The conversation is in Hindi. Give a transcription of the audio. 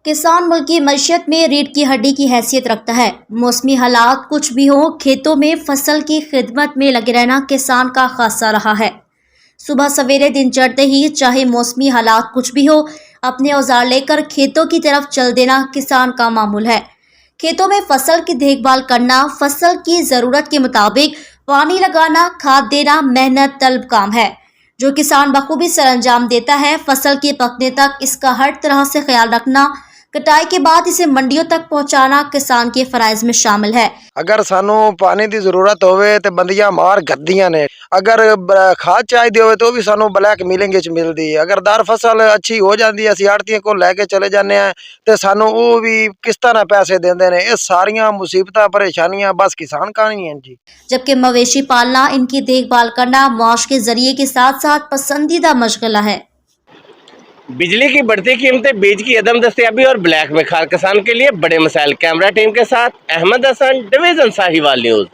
किसान मुल्क की मईशत में रीढ़ की हड्डी की हैसियत रखता है। मौसमी हालात कुछ भी हो, खेतों में फसल की खिदमत में लगे रहना किसान का खासा रहा है। सुबह सवेरे दिन चढ़ते ही चाहे मौसमी हालात कुछ भी हो, अपने औजार लेकर खेतों की तरफ चल देना किसान का मामूल है। खेतों में फसल की देखभाल करना, फसल की जरूरत के मुताबिक पानी लगाना, खाद देना मेहनत तलब काम है जो किसान बखूबी सरअंजाम देता है। फसल के पकने तक इसका हर तरह से ख्याल रखना, कटाई के बाद इसे मंडियों तक पहुंचाना किसान के फराइज में शामिल है। अगर सानू पानी की जरूरत होवे तो बंदियां मार गद्दियां ने, अगर खाद चाहिए होवे तो भी सानू ब्लैक मिलिंग च मिलदी है। अगर दार फसल अच्छी हो जाती है, असीं आड़तियां को लैके चले जाने हैं तो सानू वो भी किस्तां नाल पैसे देंदे ने। ये सारियां मुसीबतां परेशानियां बस किसान का नहीं है जी। जबकि मवेशी पालना, इनकी देखभाल करना मुआश के जरिए के साथ साथ पसंदीदा मशगला है। बिजली की बढ़ती कीमतें, बीज की अदम दस्तयाबी और ब्लैक में खार किसान के लिए बड़े मसाइल। कैमरा टीम के साथ अहमद हसन, डिवीजन साहिवाल न्यूज़।